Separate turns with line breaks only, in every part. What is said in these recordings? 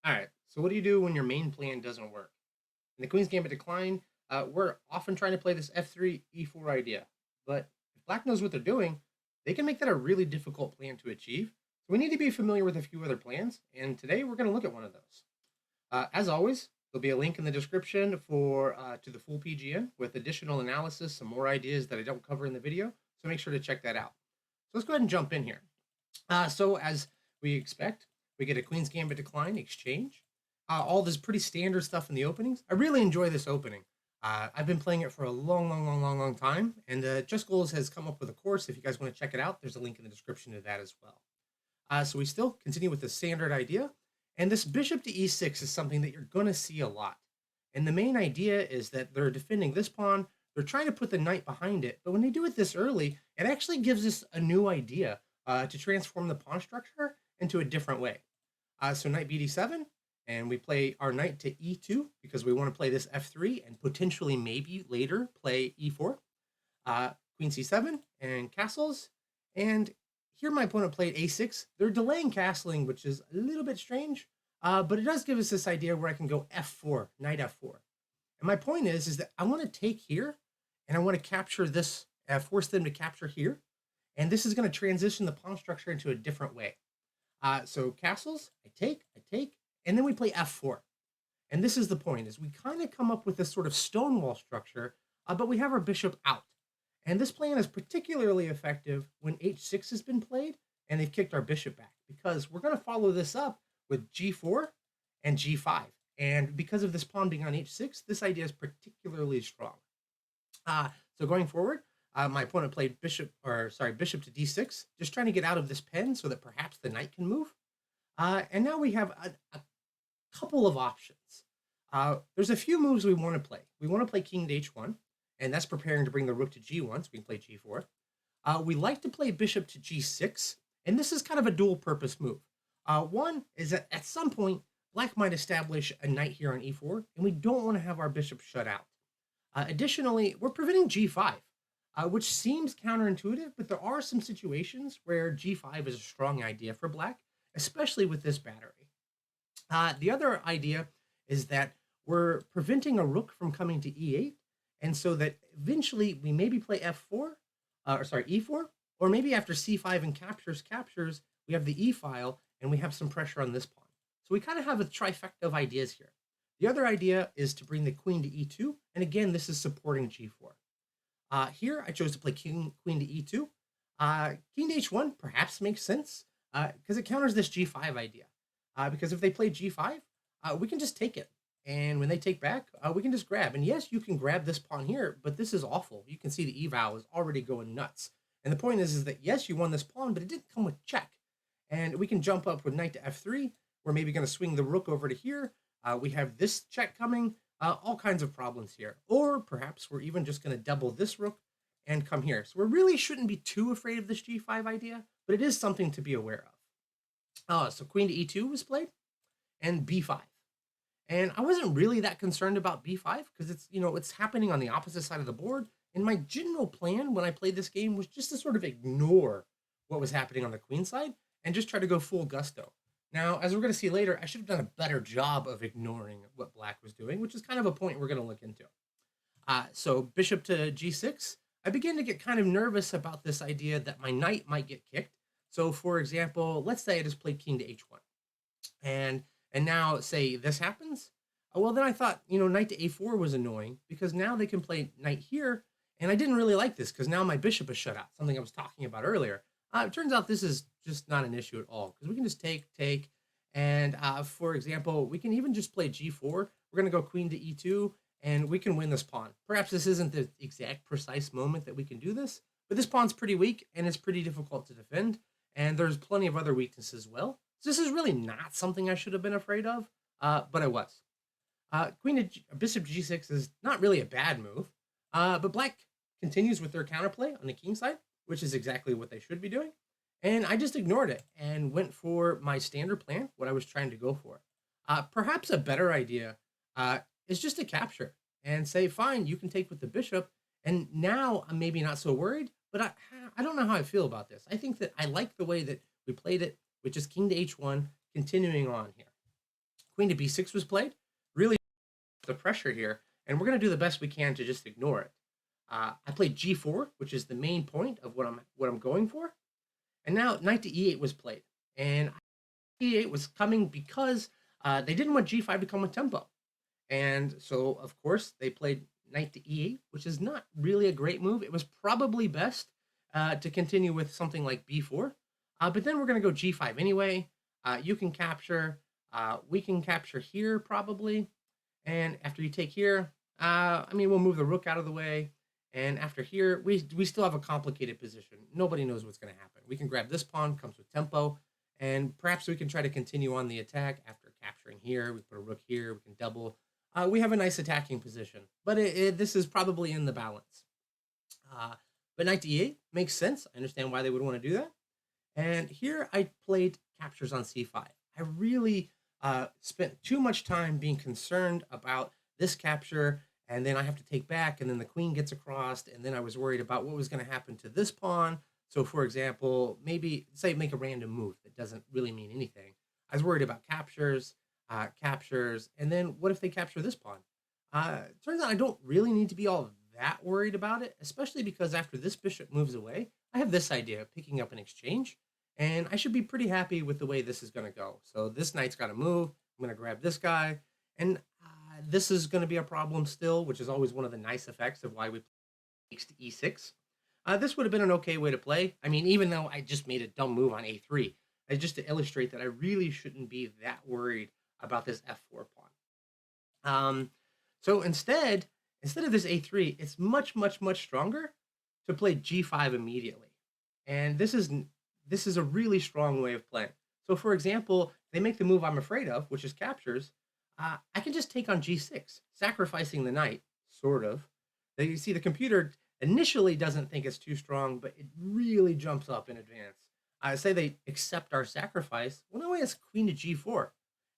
All right. So what do you do when your main plan doesn't work? In the Queen's Gambit decline, we're often trying to play this f3 e4 idea, but if Black knows what they're doing, they can make that a really difficult plan to achieve. So we need to be familiar with a few other plans, and today we're going to look at one of those. As always, there'll be a link in the description for to the full PGN with additional analysis, some more ideas that I don't cover in the video. So make sure to check that out. So let's go ahead and jump in here. So as we expect, we get a Queen's Gambit decline exchange. All this pretty standard stuff in the openings. I really enjoy this opening. I've been playing it for a long time, and ChessGoals has come up with a course. If you guys want to check it out, there's a link in the description to that as well. So we still continue with the standard idea, and this bishop to e6 is something that you're going to see a lot. And the main idea is that they're defending this pawn. They're trying to put the knight behind it, but when they do it this early, it actually gives us a new idea to transform the pawn structure into a different way. So knight bd7, and we play our knight to e2 because we want to play this f3 and potentially maybe later play e4. Queen c7 and castles. And here my opponent played a6. They're delaying castling, which is a little bit strange, but it does give us this idea where I can go f4, knight f4. And my point is that I want to take here, and I want to capture this, force them to capture here. And this is going to transition the pawn structure into a different way. So castles, I take, and then we play f4. And this is the point, is we kind of come up with this sort of stonewall structure, but we have our bishop out. And this plan is particularly effective when h6 has been played and they've kicked our bishop back, because we're going to follow this up with g4 and g5. And because of this pawn being on h6, this idea is particularly strong. So going forward, my opponent played bishop to d6, just trying to get out of this pen so that perhaps the knight can move. And now we have a couple of options. There's a few moves we want to play. We want to play king to h1, and that's preparing to bring the rook to g1, so we can play g4. We like to play bishop to g6, and this is kind of a dual purpose move. One is that at some point, Black might establish a knight here on e4, and we don't want to have our bishop shut out. Additionally, we're preventing g5, which seems counterintuitive, but there are some situations where g5 is a strong idea for Black, especially with this battery. The other idea is that we're preventing a rook from coming to e8, and so that eventually we maybe play e4, or maybe after c5 and captures, we have the e file, and we have some pressure on this pawn. So we kind of have a trifecta of ideas here. The other idea is to bring the queen to e2, and again, this is supporting g4. Here, I chose to play queen to e2. King to h1 perhaps makes sense because it counters this g5 idea. Because if they play g5, we can just take it. And when they take back, we can just grab. And yes, you can grab this pawn here, but this is awful. You can see the eval is already going nuts. And the point is that yes, you won this pawn, but it didn't come with check. And we can jump up with knight to f3. We're maybe going to swing the rook over to here. We have this check coming. All kinds of problems here. Or perhaps we're even just going to double this rook and come here. So we really shouldn't be too afraid of this g5 idea, but it is something to be aware of. So queen to e2 was played, and b5. And I wasn't really that concerned about b5 because it's happening on the opposite side of the board. And my general plan when I played this game was just to sort of ignore what was happening on the queen side and just try to go full gusto. Now, as we're going to see later, I should have done a better job of ignoring what Black was doing, which is kind of a point we're going to look into. So bishop to g6, I began to get kind of nervous about this idea that my knight might get kicked. So for example, let's say I just played king to h1. And now say this happens. Well, then I thought, knight to a4 was annoying because now they can play knight here. And I didn't really like this because now my bishop is shut out, something I was talking about earlier. It turns out this is just not an issue at all because we can just take. And for example, we can even just play g4. We're going to go queen to e2 and we can win this pawn. Perhaps this isn't the exact precise moment that we can do this, but this pawn's pretty weak and it's pretty difficult to defend. And there's plenty of other weaknesses as well. So this is really not something I should have been afraid of, but I was. Bishop g6 is not really a bad move, but Black continues with their counterplay on the king side, which is exactly what they should be doing. And I just ignored it and went for my standard plan, what I was trying to go for. Perhaps a better idea is just to capture and say, fine, you can take with the bishop. And now I'm maybe not so worried, but I don't know how I feel about this. I think that I like the way that we played it, which is king to h1, continuing on here. queen to b6 was played. Really the pressure here, and we're going to do the best we can to just ignore it. I played g4, which is the main point of what I'm going for. And now knight to e8 was played. And e8 was coming because they didn't want g5 to come with tempo. And so, of course, they played knight to e8, which is not really a great move. It was probably best to continue with something like b4. But then we're going to go g5 anyway. You can capture. We can capture here probably. And after you take here, I mean, we'll move the rook out of the way. And after here, we still have a complicated position. Nobody knows what's going to happen. We can grab this pawn, comes with tempo. And perhaps we can try to continue on the attack after capturing here. We put a rook here. We can double. We have a nice attacking position. But this is probably in the balance. But knight to e8 makes sense. I understand why they would want to do that. And here I played captures on c5. I really spent too much time being concerned about this capture, and then I have to take back, and then the queen gets across, and then I was worried about what was going to happen to this pawn. So, for example, maybe, say, make a random move that doesn't really mean anything. I was worried about captures, and then what if they capture this pawn? Turns out I don't really need to be all that worried about it, especially because after this bishop moves away, I have this idea of picking up an exchange, and I should be pretty happy with the way this is going to go. So this knight's got to move. I'm going to grab this guy, and this is going to be a problem still, which is always one of the nice effects of why we play takes to e6. This would have been an okay way to play. I mean, even though I just made a dumb move on a3, just to illustrate that I really shouldn't be that worried about this f4 pawn. So instead of this a3, it's much, much, much stronger to play g5 immediately. And this is a really strong way of playing. So for example, they make the move I'm afraid of, which is captures. I can just take on g6, sacrificing the knight, sort of. You see, the computer initially doesn't think it's too strong, but it really jumps up in advance. Say they accept our sacrifice. Well, no way, it's queen to g4.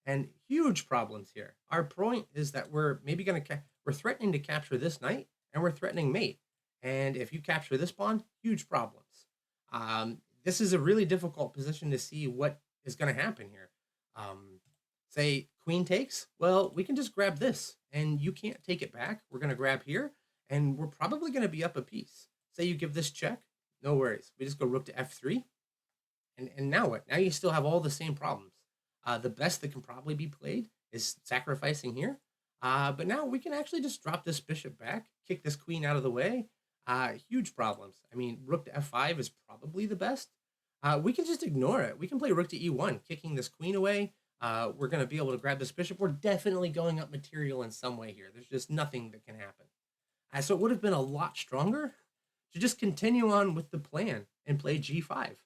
And huge problems here. Our point is that we're maybe going to, we're threatening to capture this knight, and we're threatening mate. And if you capture this pawn, huge problems. This is a really difficult position to see what is going to happen here. Say queen takes, well, we can just grab this, and you can't take it back. We're going to grab here, and we're probably going to be up a piece. Say you give this check, no worries. We just go rook to f3, and now what? Now you still have all the same problems. The best that can probably be played is sacrificing here. But now we can actually just drop this bishop back, kick this queen out of the way. Huge problems. I mean, rook to f5 is probably the best. We can just ignore it. We can play rook to e1, kicking this queen away. We're going to be able to grab this bishop. We're definitely going up material in some way here. There's just nothing that can happen. So it would have been a lot stronger to just continue on with the plan and play g5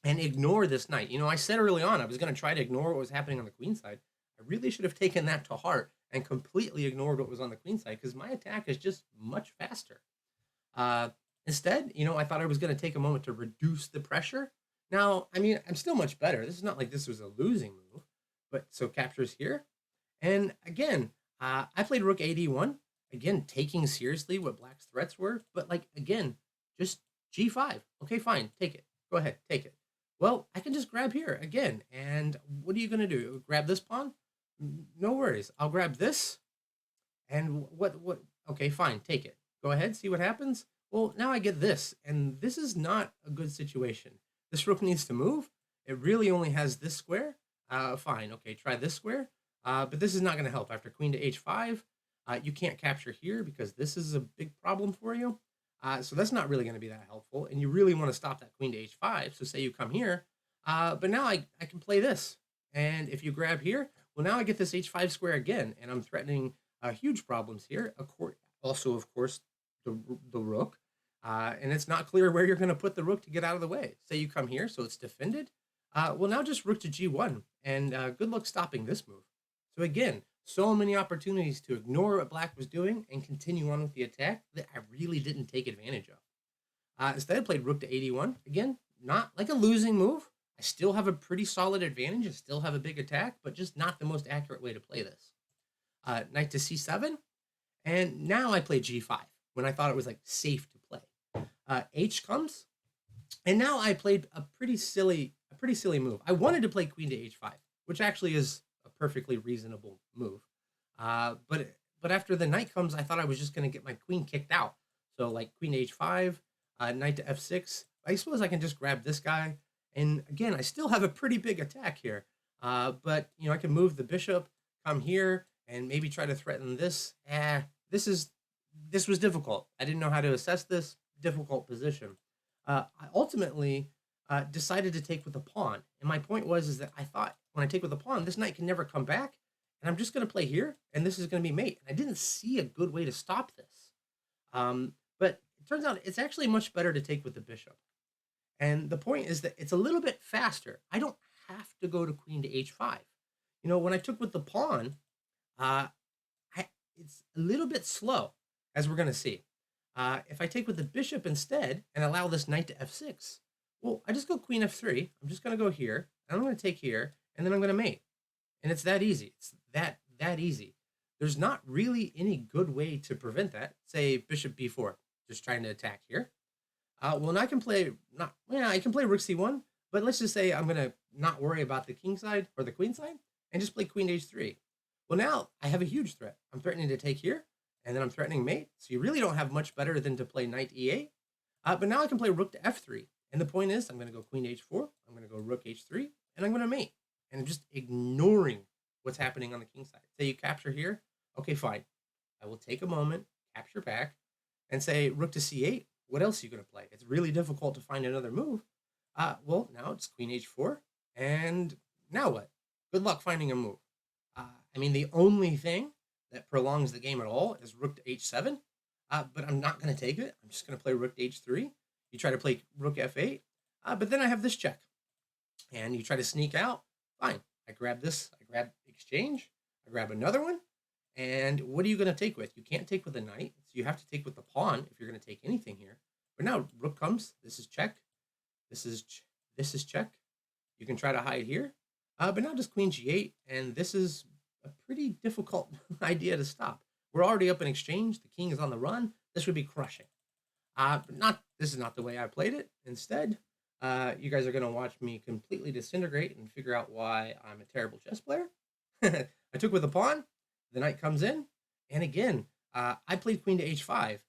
and ignore this knight. You know, I said early on I was going to try to ignore what was happening on the queen side. I really should have taken that to heart and completely ignored what was on the queen side, because my attack is just much faster. Instead, you know, I thought I was going to take a moment to reduce the pressure. Now, I mean, I'm still much better. This is not like this was a losing move, but so captures here. And again, I played rook ad1, again, taking seriously what black's threats were, but like, again, just g5. Okay, fine, take it. Go ahead, take it. Well, I can just grab here again. And what are you going to do? Grab this pawn? No worries. I'll grab this. And what, okay, fine, take it. Go ahead, see what happens. Well, now I get this, and this is not a good situation. This rook needs to move. It really only has this square. Fine, okay, try this square. But this is not going to help. After queen to h5, you can't capture here because this is a big problem for you. So that's not really going to be that helpful, and you really want to stop that queen to h5. So say you come here, but now I can play this. And if you grab here, well, now I get this h5 square again, and I'm threatening huge problems here. Also, of course, the rook. And it's not clear where you're going to put the rook to get out of the way. Say you come here, so it's defended. Well, now just rook to g1, and good luck stopping this move. So again, so many opportunities to ignore what black was doing and continue on with the attack that I really didn't take advantage of. Instead, I played rook to ad1. Again, not like a losing move. I still have a pretty solid advantage. I still have a big attack, but just not the most accurate way to play this. Knight to c7, and now I play g5 when I thought it was like safe to play. H comes, and now I played a pretty silly move. I wanted to play queen to h5, which actually is a perfectly reasonable move. But after the knight comes, I thought I was just going to get my queen kicked out. So like queen to h5, knight to f6. I suppose I can just grab this guy. And again, I still have a pretty big attack here. But I can move the bishop, come here, and maybe try to threaten this. This was difficult. I didn't know how to assess this difficult position. I ultimately decided to take with the pawn. And my point was is that I thought when I take with the pawn, this knight can never come back. And I'm just going to play here, and this is going to be mate. And I didn't see a good way to stop this. But it turns out it's actually much better to take with the bishop. And the point is that it's a little bit faster. I don't have to go to queen to h5. When I took with the pawn, uh, it's a little bit slow, as we're going to see. If I take with the bishop instead and allow this knight to f6, well, I just go queen f3. I'm just going to go here, and I'm going to take here, and then I'm going to mate. And it's that easy. It's that easy. There's not really any good way to prevent that. Say bishop b4, just trying to attack here. Well, now I can play I can play rook c1, but let's just say I'm gonna not worry about the king side or the queen side and just play queen h3. Well, now I have a huge threat. I'm threatening to take here, and then I'm threatening mate. So you really don't have much better than to play knight e8. But now I can play rook to f3. And the point is, I'm gonna go queen h4, I'm gonna go rook h3, and I'm gonna mate. And I'm just ignoring what's happening on the king side. Say you capture here, okay, fine. I will take a moment, capture back, and say rook to c8. What else are you going to play? It's really difficult to find another move. Well, now it's queen h4, and now what? Good luck finding a move. The only thing that prolongs the game at all is rook to h7, but I'm not going to take it. I'm just going to play rook to h3. You try to play rook f8, but then I have this check, and you try to sneak out. Fine. I grab this. I grab exchange. I grab another one. And what are you going to take with? You can't take with a knight, so you have to take with the pawn if you're going to take anything here. But now rook comes. This is check. This is check. You can try to hide here, but now just queen g8, and this is a pretty difficult idea to stop. We're already up in exchange. The king is on the run. This would be crushing. This is not the way I played it. Instead, you guys are going to watch me completely disintegrate and figure out why I'm a terrible chess player. I took with a pawn. The knight comes in, and again, I played queen to h5,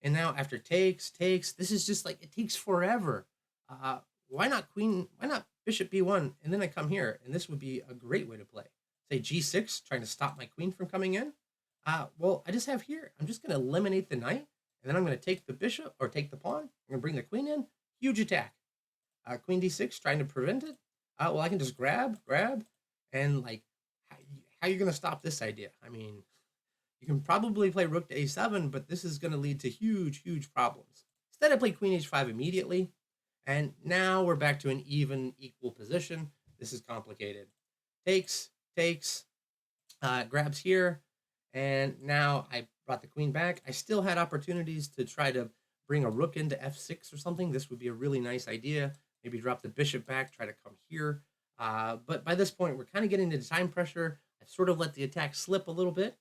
and now after takes, this is just like, it takes forever. Why not bishop b1, and then I come here, and this would be a great way to play. Say g6, trying to stop my queen from coming in. Well, I just have here, I'm just going to eliminate the knight, and then I'm going to take the bishop, or take the pawn, I'm going to bring the queen in, huge attack. Queen d6, trying to prevent it. Well, I can just grab, and like, how are you going to stop this idea? You can probably play rook to a7, but this is going to lead to huge problems. Instead, I play queen h5 immediately, and now we're back to an equal position. This is complicated. Takes, grabs here, and now I brought the queen back. I still had opportunities to try to bring a rook into f6 or something. This would be a really nice idea. Maybe drop the bishop back, try to come here. But by this point, we're kind of getting into time pressure. I've sort of let the attack slip a little bit.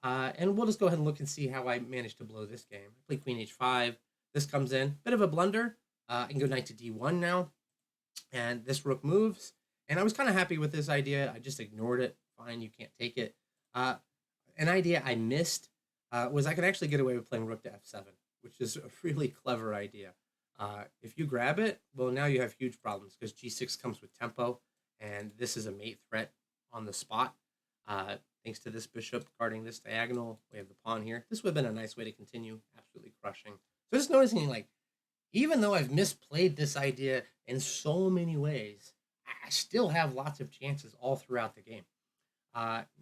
And we'll just go ahead and look and see how I managed to blow this game. I play queen h5. This comes in. Bit of a blunder. I can go knight to d1 now. And this rook moves. And I was kind of happy with this idea. I just ignored it. Fine, you can't take it. An idea I missed was I could actually get away with playing rook to f7, which is a really clever idea. If you grab it, well, now you have huge problems because g6 comes with tempo. And this is a mate threat on the spot. Thanks to this bishop guarding this diagonal, we have the pawn here. This would have been a nice way to continue, absolutely crushing. So just noticing, like, even though I've misplayed this idea in so many ways, I still have lots of chances all throughout the game.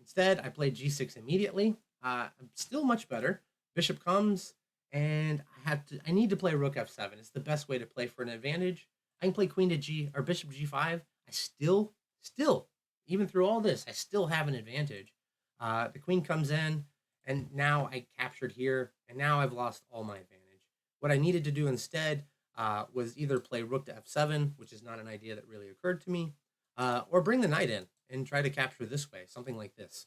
Instead, I played g6 immediately. I'm still much better. Bishop comes, and I need to play rook f7. It's the best way to play for an advantage. I can play queen to bishop g5. I still, even through all this, I still have an advantage. The queen comes in, and now I captured here, and now I've lost all my advantage. What I needed to do instead was either play rook to f7, which is not an idea that really occurred to me, or bring the knight in and try to capture this way, something like this.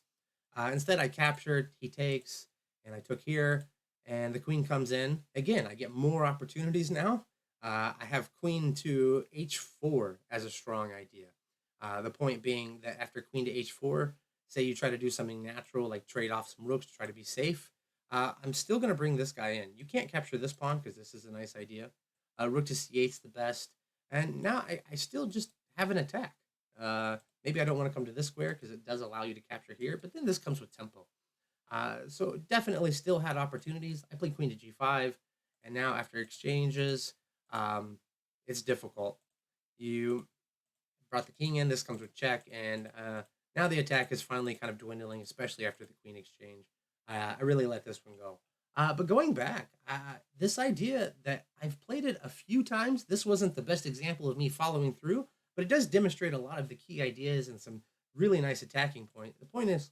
Instead, I captured, he takes, and I took here, and the queen comes in. Again, I get more opportunities now. I have queen to h4 as a strong idea. The point being that after queen to h4, say you try to do something natural, like trade off some rooks to try to be safe, I'm still going to bring this guy in. You can't capture this pawn because this is a nice idea. Rook to c8 is the best. And now I still just have an attack. Maybe I don't want to come to this square because it does allow you to capture here, but then this comes with tempo. So definitely still had opportunities. I played queen to g5, and now after exchanges, it's difficult. You brought the king in. This comes with check, and now the attack is finally kind of dwindling, especially after the queen exchange. I really let this one go. But going back, this idea that I've played it a few times, this wasn't the best example of me following through, but it does demonstrate a lot of the key ideas and some really nice attacking point. The point is,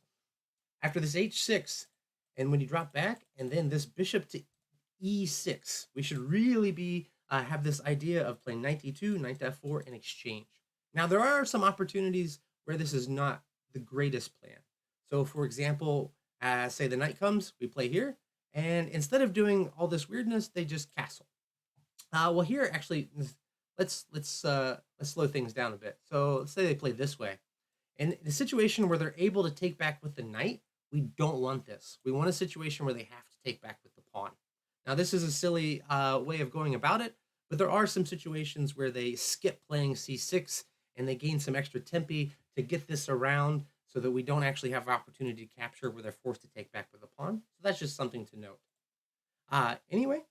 after this h6, and when you drop back, and then this bishop to e6, we should really be have this idea of playing knight d2, knight f4 in exchange. Now, there are some opportunities where this is not the greatest plan. So, for example, say the knight comes, we play here, and instead of doing all this weirdness, they just castle. Well, here actually, let's slow things down a bit. So let's say they play this way. In the situation where they're able to take back with the knight, we don't want this. We want a situation where they have to take back with the pawn. Now, this is a silly way of going about it, but there are some situations where they skip playing c6 and they gain some extra tempi to get this around so that we don't actually have opportunity to capture where they're forced to take back with the pawn. So that's just something to note. Anyway,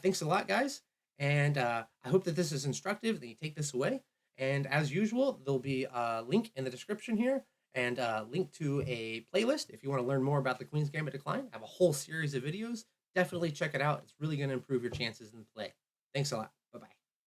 thanks a lot, guys. And I hope that this is instructive, that you take this away. And as usual, there'll be a link in the description here and a link to a playlist if you want to learn more about the Queen's Gambit Decline. I have a whole series of videos. Definitely check it out. It's really going to improve your chances in the play. Thanks a lot.